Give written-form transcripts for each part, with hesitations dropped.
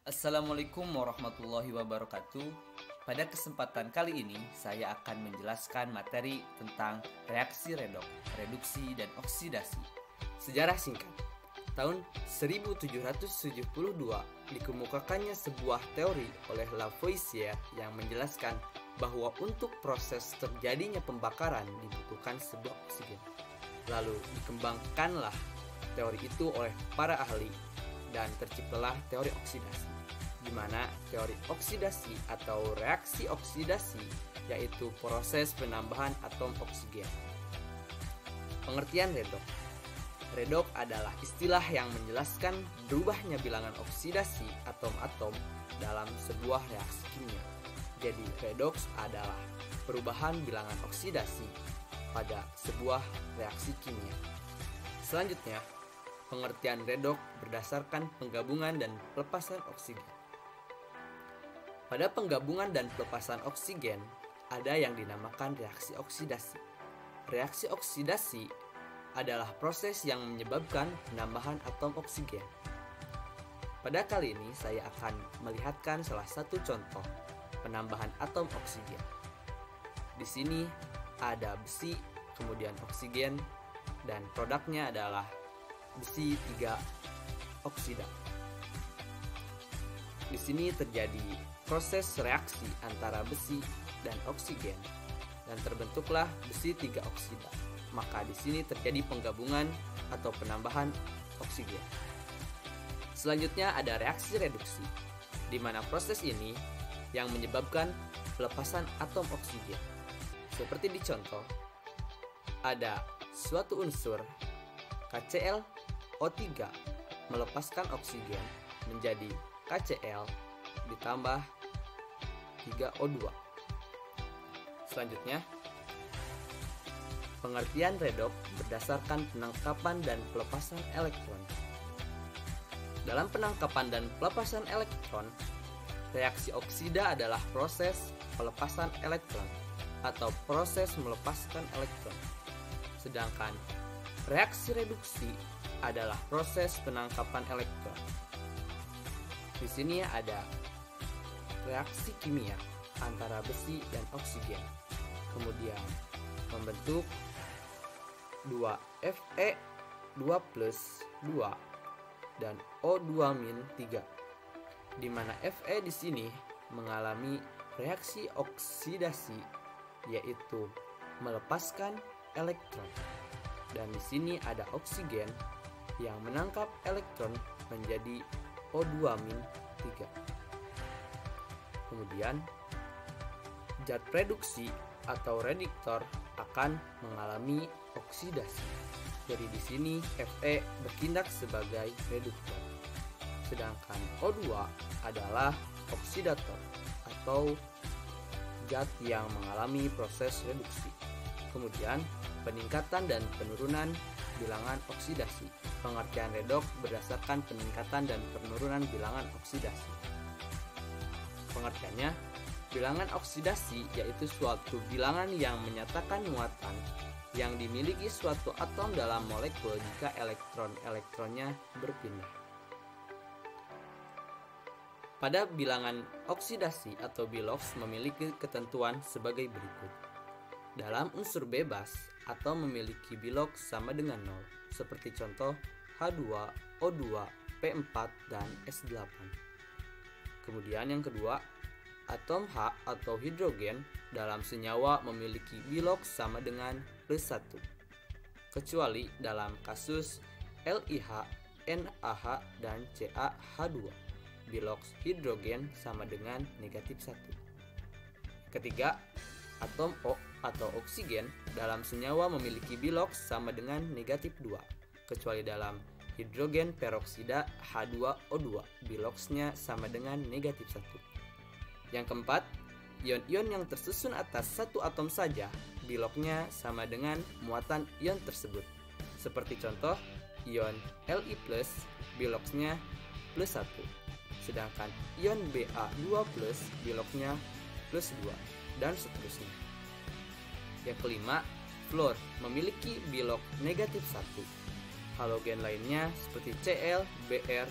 Assalamualaikum warahmatullahi wabarakatuh. Pada kesempatan kali ini, saya akan menjelaskan materi tentang reaksi redoks, reduksi, dan oksidasi. Sejarah singkat. Tahun 1772 dikemukakannya sebuah teori oleh Lavoisier yang menjelaskan bahwa untuk proses terjadinya pembakaran dibutuhkan sebuah oksigen. Lalu dikembangkanlah teori itu oleh para ahli dan terciptalah teori oksidasi, di mana teori oksidasi atau reaksi oksidasi yaitu proses penambahan atom oksigen. Pengertian redoks. Redoks adalah istilah yang menjelaskan berubahnya bilangan oksidasi atom-atom dalam sebuah reaksi kimia. Jadi redoks adalah perubahan bilangan oksidasi pada sebuah reaksi kimia. Selanjutnya, pengertian redoks berdasarkan penggabungan dan pelepasan oksigen. Pada penggabungan dan pelepasan oksigen, ada yang dinamakan reaksi oksidasi. Reaksi oksidasi adalah proses yang menyebabkan penambahan atom oksigen. Pada kali ini saya akan melihatkan salah satu contoh penambahan atom oksigen. Di sini ada besi, kemudian oksigen, dan produknya adalah besi 3 oksida. Di sini terjadi proses reaksi antara besi dan oksigen dan terbentuklah besi 3 oksida. Maka di sini terjadi penggabungan atau penambahan oksigen. Selanjutnya ada reaksi reduksi, di mana proses ini yang menyebabkan pelepasan atom oksigen. Seperti di contoh, ada suatu unsur KClO3 melepaskan oksigen menjadi KCl ditambah 3O2. Selanjutnya, pengertian redoks berdasarkan penangkapan dan pelepasan elektron. Dalam penangkapan dan pelepasan elektron, reaksi oksida adalah proses pelepasan elektron atau proses melepaskan elektron. Sedangkan reaksi reduksi adalah proses penangkapan elektron. Di sini ada reaksi kimia antara besi dan oksigen, kemudian membentuk 2Fe 2+2 dan O2-3, di mana Fe di sini mengalami reaksi oksidasi, yaitu melepaskan elektron. Dan di sini ada oksigen yang menangkap elektron menjadi O2-3. Kemudian zat reduksi atau reduktor akan mengalami oksidasi. Jadi di sini Fe bertindak sebagai reduktor. Sedangkan O2 adalah oksidator atau zat yang mengalami proses reduksi. Kemudian peningkatan dan penurunan bilangan oksidasi. Pengertian redoks berdasarkan peningkatan dan penurunan bilangan oksidasi. Pengertiannya, bilangan oksidasi yaitu suatu bilangan yang menyatakan muatan yang dimiliki suatu atom dalam molekul jika elektron-elektronnya berpindah. Pada bilangan oksidasi atau Bilox memiliki ketentuan sebagai berikut. Dalam unsur bebas, atom memiliki Bilox sama dengan 0, seperti contoh H2, O2, P4, dan S8. Kemudian yang kedua, atom H atau hidrogen dalam senyawa memiliki Bilox sama dengan +1, kecuali dalam kasus LiH, NaH, dan CaH2. Bilox hidrogen sama dengan -1. Ketiga, atom O atau oksigen dalam senyawa memiliki Bilox sama dengan -2, kecuali dalam hidrogen peroksida H2O2, Biloxnya sama dengan -1. Yang keempat, ion-ion yang tersusun atas satu atom saja, Biloxnya sama dengan muatan ion tersebut. Seperti contoh, ion Li+, Biloxnya +1. Sedangkan ion Ba2+, Biloxnya +2, dan seterusnya. Yang kelima, fluor memiliki Bilox -1. Halogen lainnya seperti Cl, Br,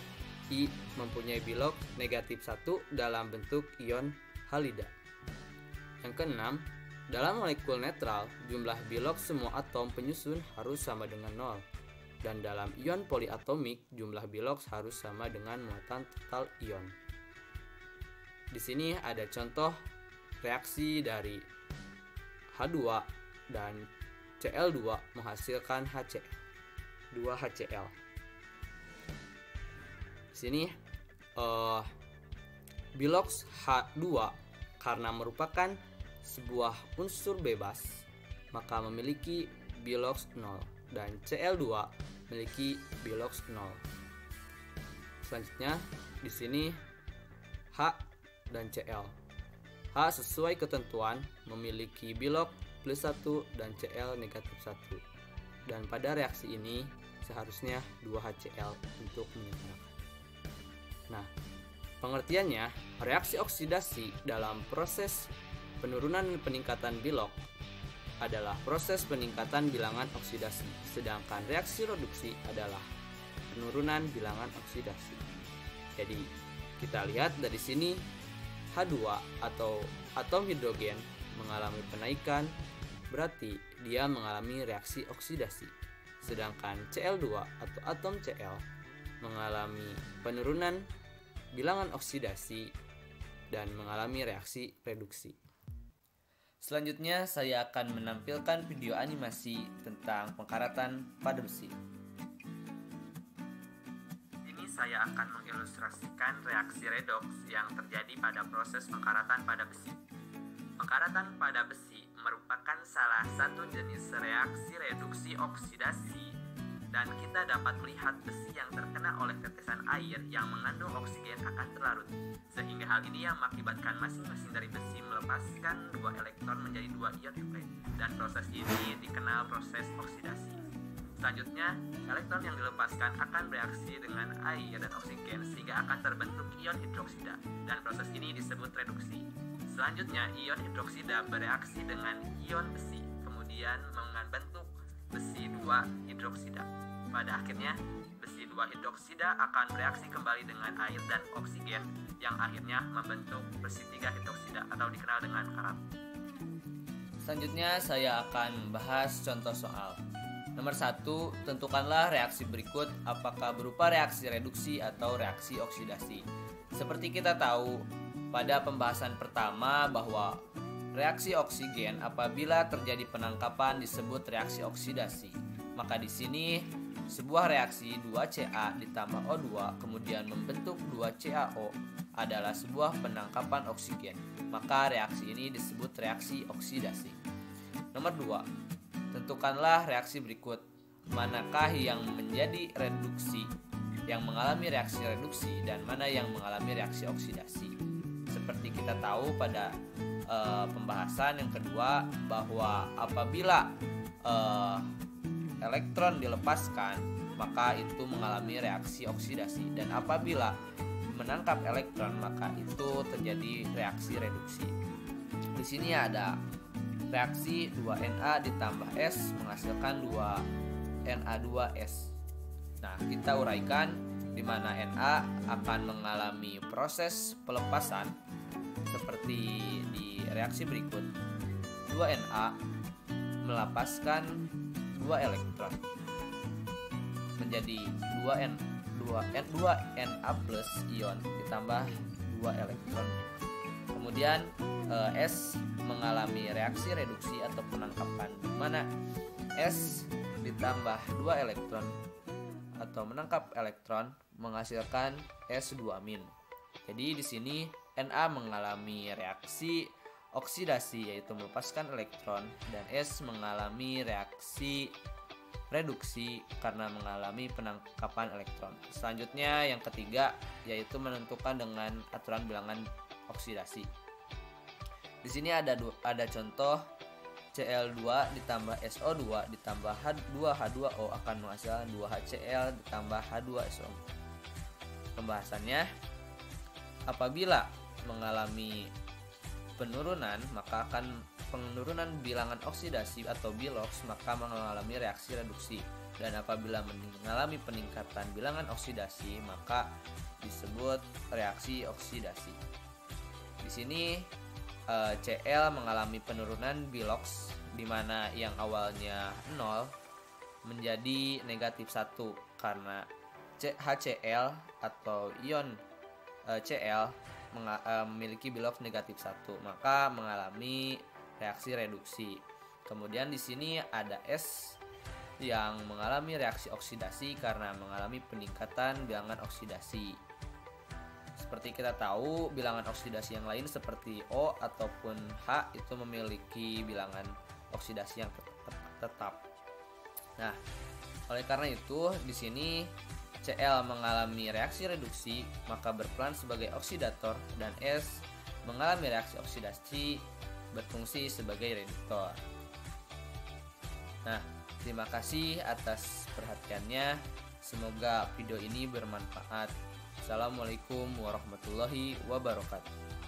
I mempunyai bilok negatif 1 dalam bentuk ion halida. Yang keenam, dalam molekul netral, jumlah bilok semua atom penyusun harus sama dengan 0. Dan dalam ion poliatomik, jumlah bilok harus sama dengan muatan total ion. Di sini ada contoh reaksi dari H2 dan Cl2 menghasilkan HCl, 2HCl. Di sini biloks H2 karena merupakan sebuah unsur bebas, maka memiliki biloks 0 dan Cl2 memiliki biloks 0. Selanjutnya di sini H dan Cl. H sesuai ketentuan memiliki bilok plus 1 dan Cl negatif 1. Dan pada reaksi ini seharusnya 2HCl untuk menyempurnakan. Nah, pengertiannya, reaksi oksidasi dalam proses penurunan dan peningkatan bilok adalah proses peningkatan bilangan oksidasi, sedangkan reaksi reduksi adalah penurunan bilangan oksidasi. Jadi, kita lihat dari sini H2 atau atom hidrogen mengalami penaikan, berarti dia mengalami reaksi oksidasi. Sedangkan Cl2 atau atom Cl mengalami penurunan bilangan oksidasi dan mengalami reaksi reduksi. Selanjutnya saya akan menampilkan video animasi tentang pengkaratan pada besi. Ini saya akan mengilustrasikan reaksi redoks yang terjadi pada proses pengkaratan pada besi. Pengkaratan pada besi merupakan salah satu jenis reaksi reduksi oksidasi, dan kita dapat melihat besi yang terkena oleh tetesan air yang mengandung oksigen akan terlarut, sehingga hal ini yang mengakibatkan masing-masing dari besi melepaskan 2 elektron menjadi 2 ion Fe, dan proses ini dikenal proses oksidasi. Selanjutnya, elektron yang dilepaskan akan bereaksi dengan air dan oksigen sehingga akan terbentuk ion hidroksida, dan proses ini disebut reduksi. Selanjutnya, ion hidroksida bereaksi dengan ion besi, kemudian membentuk besi 2 hidroksida. Pada akhirnya, besi 2 hidroksida akan bereaksi kembali dengan air dan oksigen yang akhirnya membentuk besi 3 hidroksida atau dikenal dengan karat. Selanjutnya saya akan membahas contoh soal. Nomor 1, tentukanlah reaksi berikut apakah berupa reaksi reduksi atau reaksi oksidasi. Seperti kita tahu pada pembahasan pertama bahwa reaksi oksigen apabila terjadi penangkapan disebut reaksi oksidasi. Maka di sini sebuah reaksi 2Ca ditambah O2 kemudian membentuk 2CaO adalah sebuah penangkapan oksigen. Maka reaksi ini disebut reaksi oksidasi. Nomor 2, tentukanlah reaksi berikut. Manakah yang menjadi reduksi, yang mengalami reaksi reduksi, dan mana yang mengalami reaksi oksidasi. Seperti kita tahu pada pembahasan yang kedua bahwa apabila elektron dilepaskan maka itu mengalami reaksi oksidasi, dan apabila menangkap elektron maka itu terjadi reaksi reduksi. Di sini ada reaksi 2Na ditambah S menghasilkan 2Na2S. Nah, kita uraikan di mana Na akan mengalami proses pelepasan seperti di reaksi berikut. 2Na melepaskan 2 elektron menjadi 2Na plus ion ditambah 2 elektron. Kemudian S mengalami reaksi reduksi atau penangkapan, di mana S ditambah 2 elektron atau menangkap elektron menghasilkan S2-. Jadi di sini Na mengalami reaksi oksidasi yaitu melepaskan elektron, dan S mengalami reaksi reduksi karena mengalami penangkapan elektron. Selanjutnya yang ketiga yaitu menentukan dengan aturan bilangan oksidasi. Di sini ada contoh Cl2 ditambah SO2 ditambah H2H2O akan menghasilkan 2HCl ditambah H2SO. Pembahasannya, apabila mengalami penurunan maka akan penurunan bilangan oksidasi atau biloks maka mengalami reaksi reduksi. dan apabila mengalami peningkatan bilangan oksidasi maka disebut reaksi oksidasi. Di sini Cl mengalami penurunan biloks di mana yang awalnya 0 menjadi negatif 1 karena HCl atau ion Cl memiliki biloks negatif 1, maka mengalami reaksi reduksi. Kemudian di sini ada S yang mengalami reaksi oksidasi karena mengalami peningkatan bilangan oksidasi. Seperti kita tahu, bilangan oksidasi yang lain seperti O ataupun H itu memiliki bilangan oksidasi yang tetap. Nah, oleh karena itu di sini Cl mengalami reaksi reduksi maka berperan sebagai oksidator dan S mengalami reaksi oksidasi berfungsi sebagai reduktor. Nah, terima kasih atas perhatiannya. Semoga video ini bermanfaat. Assalamualaikum warahmatullahi wabarakatuh.